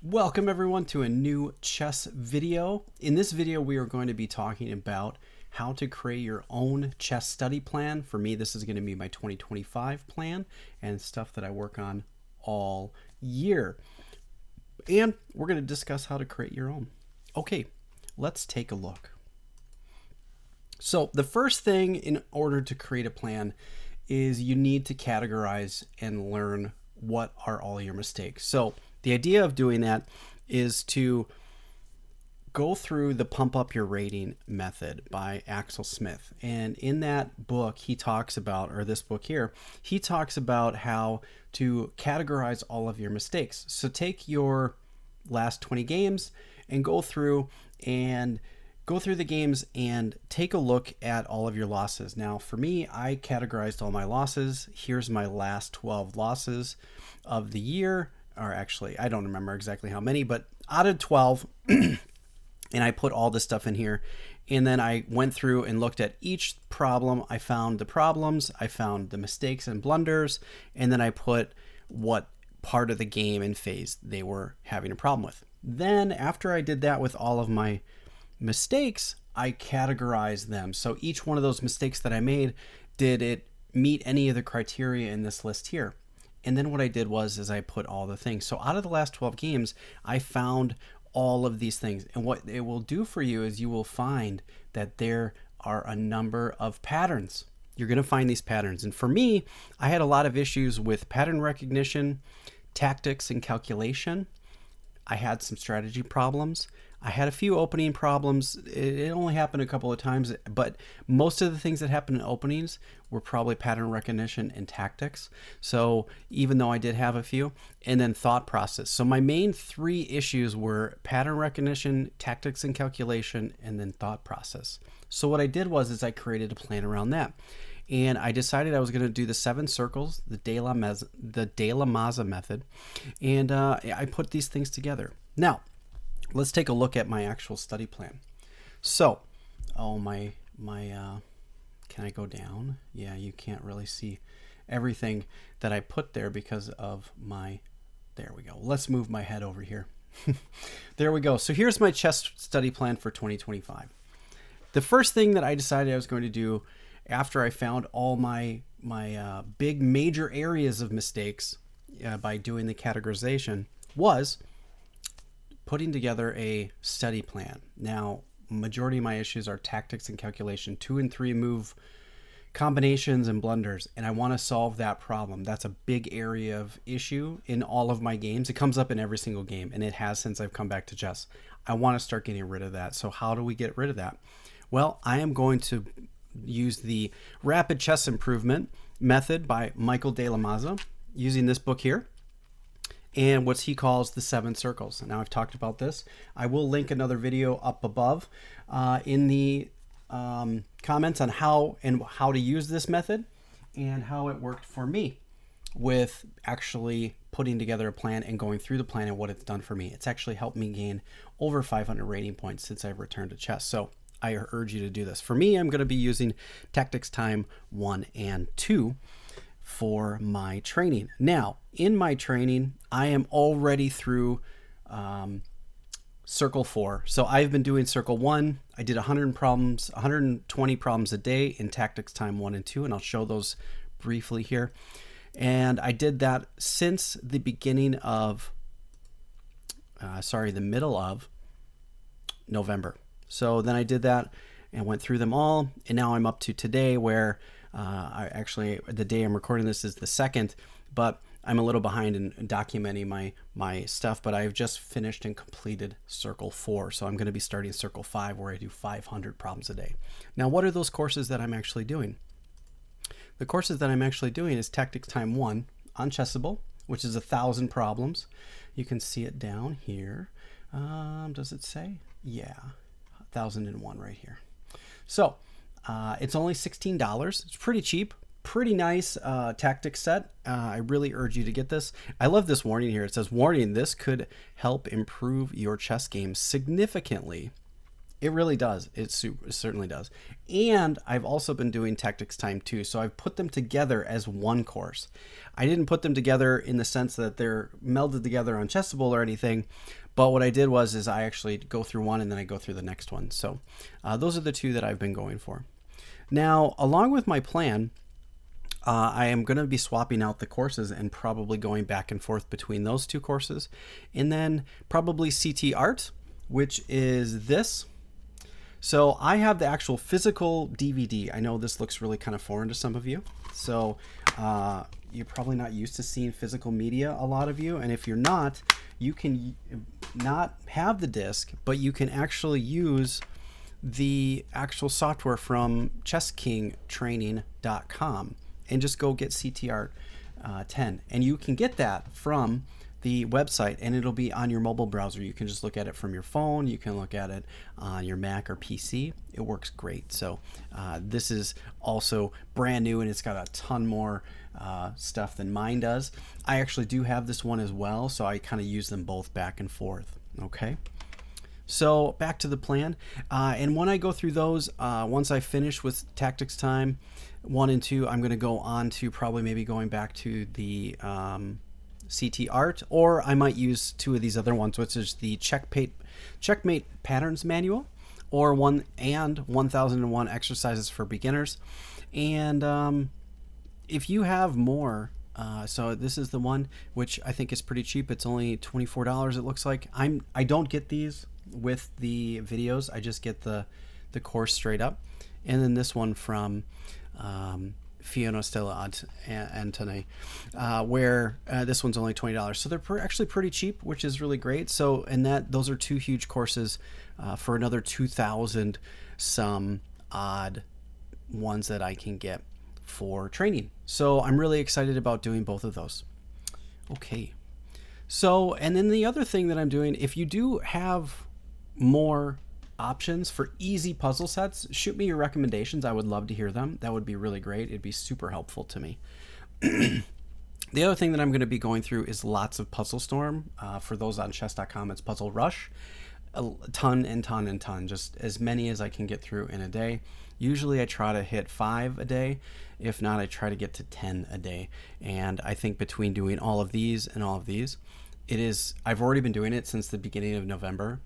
Welcome everyone to a new chess video. In this video, we are going to be talking about how to create your own chess study plan. For me, this is going to be my 2025 plan and stuff that I work on all year. And we're going to discuss how to create your own. Okay, let's take a look. So the first thing in order to create a plan is you need to categorize and learn what are all your mistakes. So the idea of doing that is to go through the Pump Up Your Rating method by Axel Smith. And in that book, he talks about, or this book here, he talks about how to categorize all of your mistakes. So take your last 20 games and go through the games and take a look at all of your losses. Now, for me, I categorized all my losses. Here's my last 12 losses of the year. Or actually, I don't remember exactly how many, but out of 12, and I put all this stuff in here. And then I went through and looked at each problem. I found the problems, I found the mistakes and blunders, and then I put what part of the game and phase they were having a problem with. Then after I did that with all of my mistakes, I categorized them. So each one of those mistakes that I made, did it meet any of the criteria in this list here? And then what I did was I put all the things. So out of the last 12 games, I found all of these things. And what it will do for you is you will find that there are a number of patterns. You're going to find these patterns. And for me, I had a lot of issues with pattern recognition, tactics, and calculation. I had some strategy problems. I had a few opening problems. It only happened a couple of times, but most of the things that happened in openings were probably pattern recognition and tactics. So even though I did have a few, and then thought process. So my main three issues were pattern recognition, tactics and calculation, and then thought process. So what I did was I created a plan around that. And I decided I was going to do the 7 circles, the De La Maza method, and I put these things together. Now, let's take a look at my actual study plan. So, can I go down? Yeah, you can't really see everything that I put there because of there we go. Let's move my head over here. There we go. So here's my chess study plan for 2025. The first thing that I decided I was going to do after I found all my big major areas of mistakes by doing the categorization was putting together a study plan. Now, majority of my issues are tactics and calculation, 2 and 3 move combinations and blunders, and I want to solve that problem. That's a big area of issue in all of my games. It comes up in every single game, and it has since I've come back to chess. I want to start getting rid of that. So how do we get rid of that? Well, I am going to use the Rapid Chess Improvement method by Michael De La Maza, using this book here, and what he calls the 7 circles. Now, I've talked about this. I will link another video up above in the comments on how to use this method and how it worked for me with actually putting together a plan and going through the plan and what it's done for me. It's actually helped me gain over 500 rating points since I've returned to chess. So I urge you to do this. For me, I'm going to be using Tactics Time 1 and 2 for my training. Now, in my training, I am already through Circle 4. So I've been doing Circle 1. I did 120 problems a day in Tactics Time 1 and 2, and I'll show those briefly here. And I did that since the beginning of, the middle of November. So then I did that and went through them all, and now I'm up to today where the day I'm recording this is the 2nd, but I'm a little behind in documenting my stuff, but I've just finished and completed Circle 4. So I'm going to be starting Circle 5 where I do 500 problems a day. Now, what are those courses that I'm actually doing? The courses that I'm actually doing is Tactics Time 1 on Chessable, which is 1,000 problems. You can see it down here. Does it say? Yeah, 1,001 right here. So it's only $16. It's pretty cheap, pretty nice tactics set. I really urge you to get this. I love this warning here. It says, warning, this could help improve your chess game significantly It really does. It certainly does. And I've also been doing tactics time too. So I've put them together as one course. I didn't put them together in the sense that they're melded together on Chessable or anything. But what I did is I actually go through one and then I go through the next one. So those are the two that I've been going for. Now, along with my plan, I am going to be swapping out the courses and probably going back and forth between those two courses. And then probably CT Art, which is this. So I have the actual physical DVD. I know this looks really kind of foreign to some of you. So you're probably not used to seeing physical media, a lot of you. And if you're not, you can not have the disc, but you can actually use the actual software from chesskingtraining.com and just go get CTR 10. And you can get that from the website and it'll be on your mobile browser. You can just look at it from your phone. You can look at it on your Mac or PC. It works great. So this is also brand new and it's got a ton more stuff than mine does. I actually do have this one as well. So I kind of use them both back and forth. Okay. So back to the plan. And when I go through those, once I finish with Tactics Time 1 and 2, I'm going to go on to probably maybe going back to the CT Art, or I might use two of these other ones, which is the Checkmate Patterns Manual, or 1001 Exercises for Beginners. And if you have more, so this is the one which I think is pretty cheap. It's only $24. It looks like. I don't get these with the videos. I just get the course straight up. And then this one from Fiona Stella Antone, where this one's only $20. So they're actually pretty cheap, which is really great. So, and those are two huge courses for another 2,000 some odd ones that I can get for training. So I'm really excited about doing both of those. Okay. So, and then the other thing that I'm doing, if you do have more options for easy puzzle sets, shoot me your recommendations. I would love to hear them. That would be really great. It'd be super helpful to me. The other thing that I'm going to be going through is lots of Puzzle Storm. For those on chess.com, it's Puzzle Rush. A ton and ton and ton, just as many as I can get through in a day. Usually I try to hit 5 a day. If not, I try to get to 10 a day. And I think between doing all of these and all of these, I've already been doing it since the beginning of November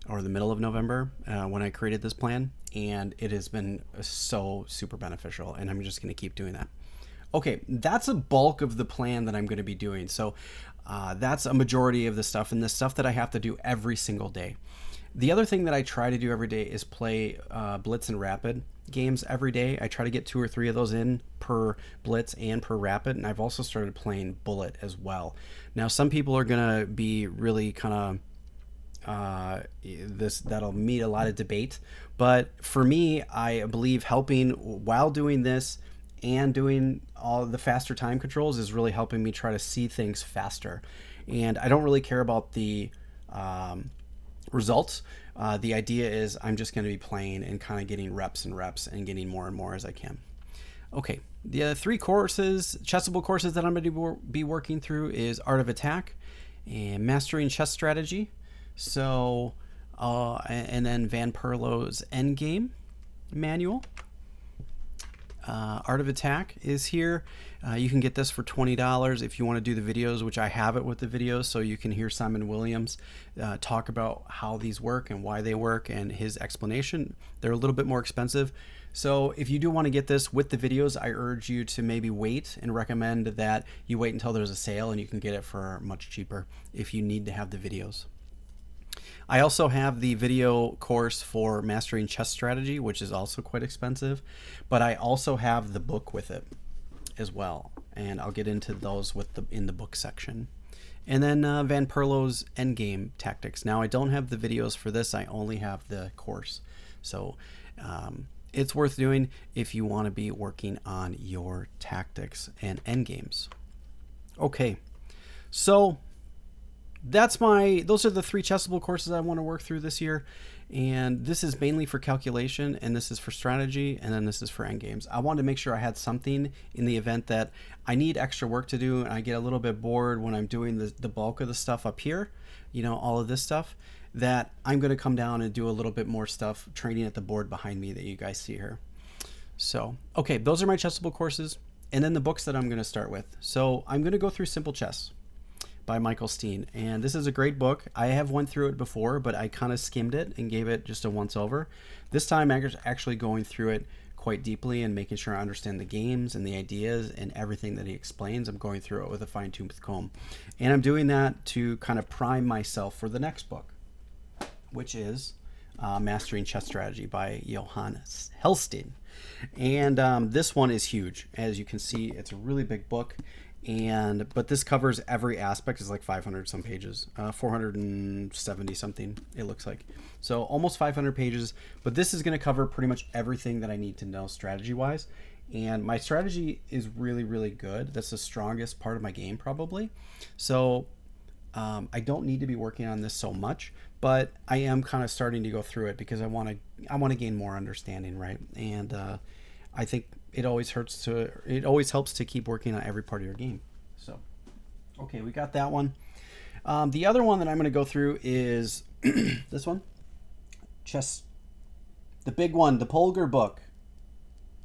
or the middle of November when I created this plan. And it has been so super beneficial. And I'm just going to keep doing that. Okay, that's a bulk of the plan that I'm going to be doing. So that's a majority of the stuff and the stuff that I have to do every single day. The other thing that I try to do every day is play Blitz and Rapid games every day. I try to get 2 or 3 of those in per Blitz and per Rapid. And I've also started playing Bullet as well. Now, some people are going to be really kind of that'll meet a lot of debate. But for me, I believe helping while doing this and doing all the faster time controls is really helping me try to see things faster. And I don't really care about the results. The idea is I'm just going to be playing and kind of getting reps and reps and getting more and more as I can. Okay, the 3 courses, Chessable courses that I'm going to be working through is Art of Attack and Mastering Chess Strategy. So, and then Van Perlo's Endgame manual. Art of Attack is here. You can get this for $20 if you want to do the videos, which I have it with the videos, so you can hear Simon Williams talk about how these work and why they work and his explanation. They're a little bit more expensive. So if you do want to get this with the videos, I urge you to maybe wait and recommend that you wait until there's a sale and you can get it for much cheaper if you need to have the videos. I also have the video course for Mastering Chess Strategy, which is also quite expensive, but I also have the book with it as well, and I'll get into those in the book section. And then Van Perlo's Endgame Tactics. Now, I don't have the videos for this, I only have the course. So it's worth doing if you want to be working on your tactics and endgames. Okay, so those are the 3 Chessable courses I want to work through this year. And this is mainly for calculation, and this is for strategy, and then this is for endgames. I wanted to make sure I had something in the event that I need extra work to do and I get a little bit bored when I'm doing the bulk of the stuff up here, all of this stuff. that I'm going to come down and do a little bit more stuff training at the board behind me that you guys see here. So, okay, those are my Chessable courses, and then the books that I'm going to start with. So I'm going to go through Simple Chess by Michael Steen, and this is a great book. I have went through it before, but I kind of skimmed it and gave it just a once over. This time I'm actually going through it quite deeply and making sure I understand the games and the ideas and everything that he explains. I'm going through it with a fine-tooth comb, and I'm doing that to kind of prime myself for the next book, which is Mastering Chess Strategy by Johann Hellstein. And this one is huge. As you can see, it's a really big book, but this covers every aspect. It's like 500 some pages, 470 something it looks like. So almost 500 pages, but this is going to cover pretty much everything that I need to know strategy wise. And my strategy is really, really good. That's the strongest part of my game probably. So I don't need to be working on this so much, but I am kind of starting to go through it because I want to gain more understanding, right? And I think it always helps to keep working on every part of your game. So, okay, we got that one. The other one that I'm going to go through is this one, the big one, the Polgar book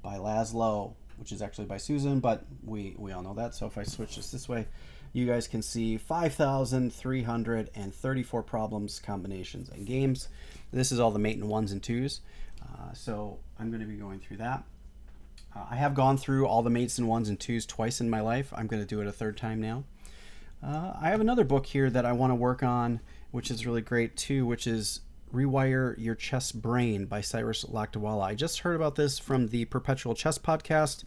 by Laszlo, which is actually by Susan, but we all know that. So if I switch this way, you guys can see 5,334 problems, combinations, and games. This is all the mate and ones and twos. So I'm going to be going through that. I have gone through all the mates and ones and twos twice in my life. I'm going to do it a third time now. I have another book here that I want to work on, which is really great too, which is Rewire Your Chess Brain by Cyrus Lakdawala. I just heard about this from the Perpetual Chess podcast,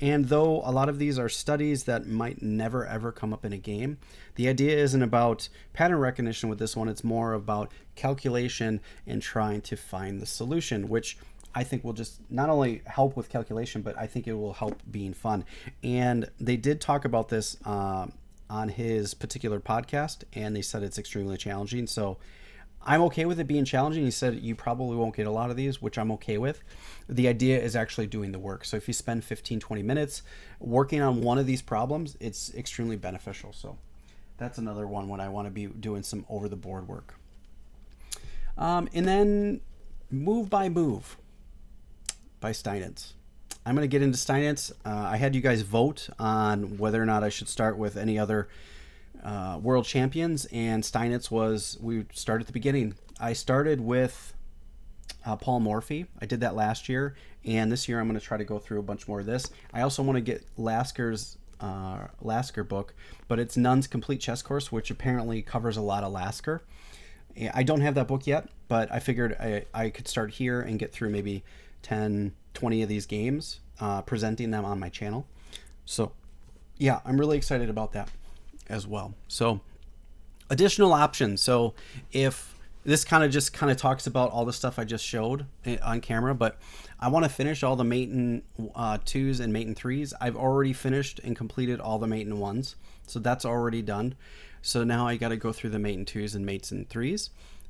and though a lot of these are studies that might never ever come up in a game, the idea isn't about pattern recognition with this one. It's more about calculation and trying to find the solution, which I think will just not only help with calculation, but I think it will help being fun. And they did talk about this on his particular podcast, and they said it's extremely challenging. So I'm okay with it being challenging. He said you probably won't get a lot of these, which I'm okay with. The idea is actually doing the work. So if you spend 15, 20 minutes working on one of these problems, it's extremely beneficial. So that's another one when I want to be doing some over-the-board work. And then Move by Move by Steinitz. I'm going to get into Steinitz. I had you guys vote on whether or not I should start with any other world champions, and Steinitz we started at the beginning. I started with Paul Morphy. I did that last year, and this year I'm going to try to go through a bunch more of this. I also want to get Lasker's Lasker book, but it's Nunn's Complete Chess Course, which apparently covers a lot of Lasker. I don't have that book yet, but I figured I could start here and get through maybe 10, 20 of these games, presenting them on my channel. So yeah, I'm really excited about that as well. So additional options. So if this kind of talks about all the stuff I just showed on camera, but I want to finish all the mate and twos and mate and threes. I've already finished and completed all the mate and ones. So that's already done. So now I got to go through the mate and twos and mates and threes.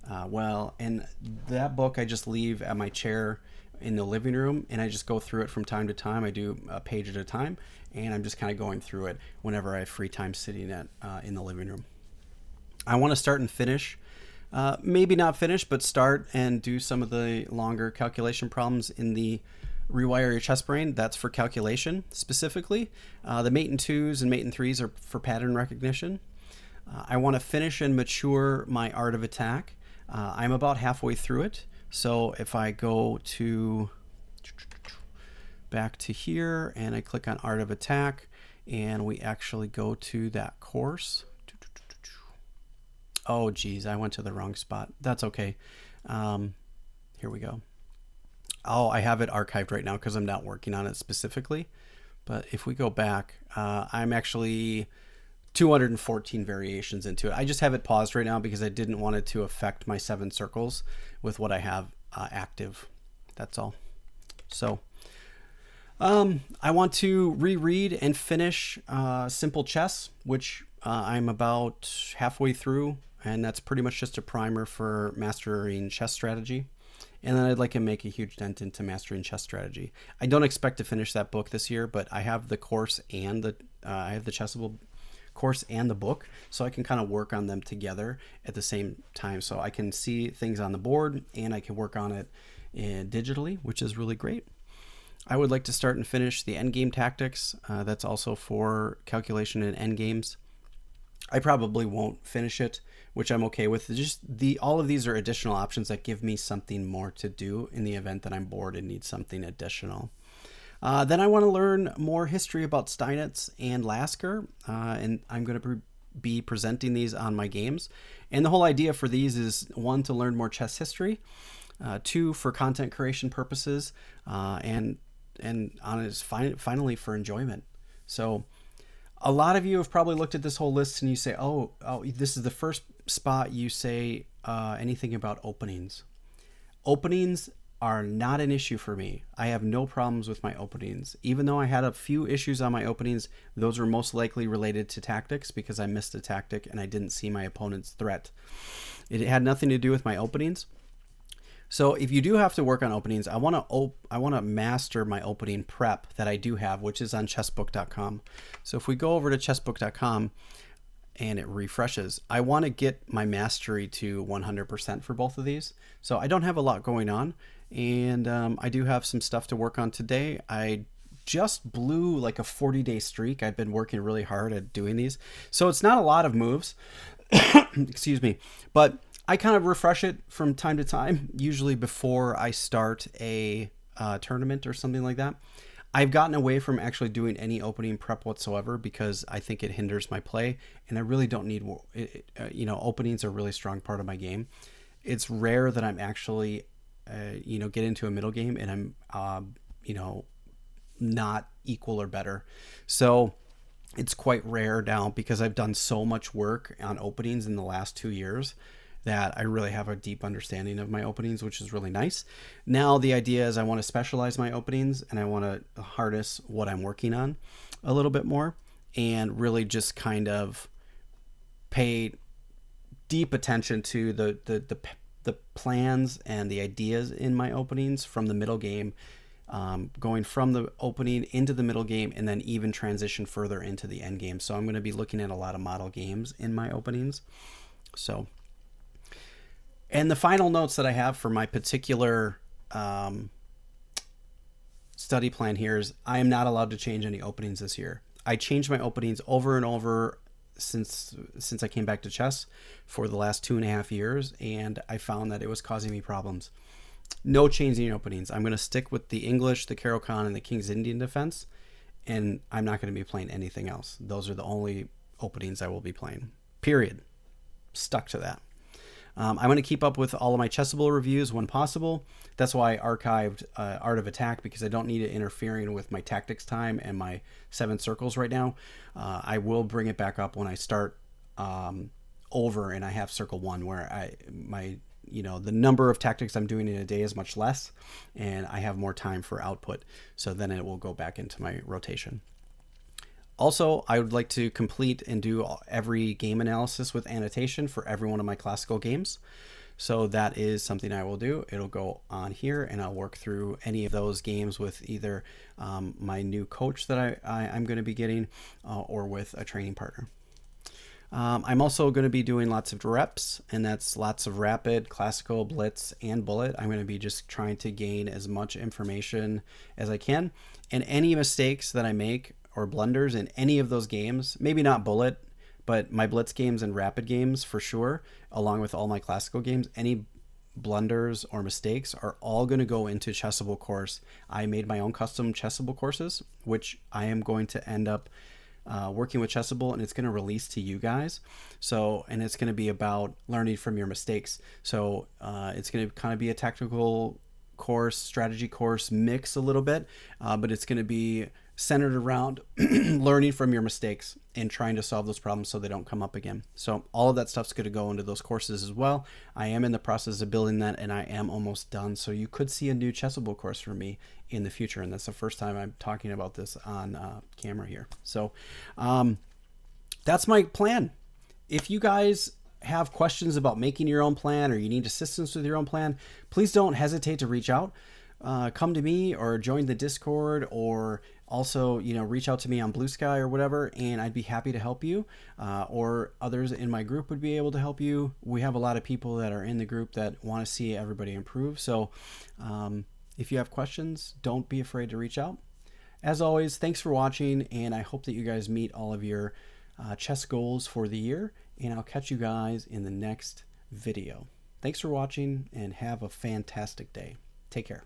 And that book I just leave at my chair in the living room, and I just go through it from time to time. I do a page at a time, and I'm just kind of going through it whenever I have free time sitting in the living room. I want to start and finish, maybe not finish, but start and do some of the longer calculation problems in the Rewire Your Chess Brain. That's for calculation specifically. The mate and twos and mate and threes are for pattern recognition. I want to finish and mature my Art of Attack. I'm about halfway through it. So if I go back to here and I click on Art of Attack, and we actually go to that course. Oh geez, I went to the wrong spot. That's okay. Here we go. Oh, I have it archived right now because I'm not working on it specifically. But if we go back, I'm actually 214 variations into it. I just have it paused right now because I didn't want it to affect my 7 circles with what I have active. That's all. So I want to reread and finish Simple Chess, which I'm about halfway through, and that's pretty much just a primer for mastering chess strategy. And then I'd like to make a huge dent into mastering chess strategy. I don't expect to finish that book this year, but I have the course and I have the Chessable course and the book, so I can kind of work on them together at the same time. So I can see things on the board and I can work on it digitally, which is really great. I would like to start and finish the Endgame tactics. That's also for calculation and endgames. I probably won't finish it, which I'm okay with. Just all of these are additional options that give me something more to do in the event that I'm bored and need something additional. Then I want to learn more history about Steinitz and Lasker, and I'm going to be presenting these on my games. And the whole idea for these is, 1, to learn more chess history, 2, for content creation purposes, and finally for enjoyment. So a lot of you have probably looked at this whole list and you say, oh, this is the first spot you say anything about openings. Openings are not an issue for me. I have no problems with my openings. Even though I had a few issues on my openings, those were most likely related to tactics because I missed a tactic and I didn't see my opponent's threat. It had nothing to do with my openings. So if you do have to work on openings, I want to master my opening prep that I do have, which is on chessbook.com. So if we go over to chessbook.com and it refreshes, I want to get my mastery to 100% for both of these. So I don't have a lot going on, and I do have some stuff to work on today. I just blew like a 40-day streak. I've been working really hard at doing these. So it's not a lot of moves, excuse me, but I kind of refresh it from time to time, usually before I start a tournament or something like that. I've gotten away from actually doing any opening prep whatsoever because I think it hinders my play, and I really don't need, openings are a really strong part of my game. It's rare that I'm actually, get into a middle game and I'm, not equal or better. So it's quite rare now because I've done so much work on openings in the last 2 years that I really have a deep understanding of my openings, which is really nice. Now the idea is I want to specialize my openings and I want to harness what I'm working on a little bit more and really just kind of pay deep attention to the plans and the ideas in my openings from the middle game, going from the opening into the middle game and then even transition further into the end game. So I'm going to be looking at a lot of model games in my openings. And the final notes that I have for my particular study plan here is I am not allowed to change any openings this year. I changed my openings over and over since I came back to chess for the last 2.5 years, and I found that it was causing me problems. No changing openings. I'm going to stick with the English, the Caro-Kann, and the King's Indian defense, and I'm not going to be playing anything else. Those are the only openings I will be playing. Period. Stuck to that. I'm going to keep up with all of my Chessable reviews when possible. That's why I archived Art of Attack, because I don't need it interfering with my tactics time and my 7 circles right now. I will bring it back up when I start over and I have circle 1, where the number of tactics I'm doing in a day is much less and I have more time for output. So then it will go back into my rotation. Also, I would like to complete and do every game analysis with annotation for every one of my classical games. So that is something I will do. It'll go on here and I'll work through any of those games with either my new coach that I'm going to be getting or with a training partner. I'm also going to be doing lots of reps, and that's lots of rapid, classical, blitz, and bullet. I'm going to be just trying to gain as much information as I can. And any mistakes that I make or blunders in any of those games, maybe not bullet, but my blitz games and rapid games for sure, along with all my classical games, any blunders or mistakes are all going to go into Chessable course. I made my own custom Chessable courses, which I am going to end up working with Chessable, and it's going to release to you guys. So, and it's going to be about learning from your mistakes. So it's going to kind of be a technical course, strategy course mix a little bit, but it's going to be centered around learning from your mistakes and trying to solve those problems so they don't come up again. So all of that stuff's going to go into those courses as well. I am in the process of building that, and I am almost done. So you could see a new Chessable course from me in the future, and that's the first time I'm talking about this on camera here. So that's my plan. If you guys have questions about making your own plan or you need assistance with your own plan, please don't hesitate to reach out. come to me or join the Discord, or also, reach out to me on Blue Sky or whatever, and I'd be happy to help you. Or others in my group would be able to help you. We have a lot of people that are in the group that want to see everybody improve. So if you have questions, don't be afraid to reach out. As always, thanks for watching, and I hope that you guys meet all of your chess goals for the year, and I'll catch you guys in the next video. Thanks for watching, and have a fantastic day. Take care.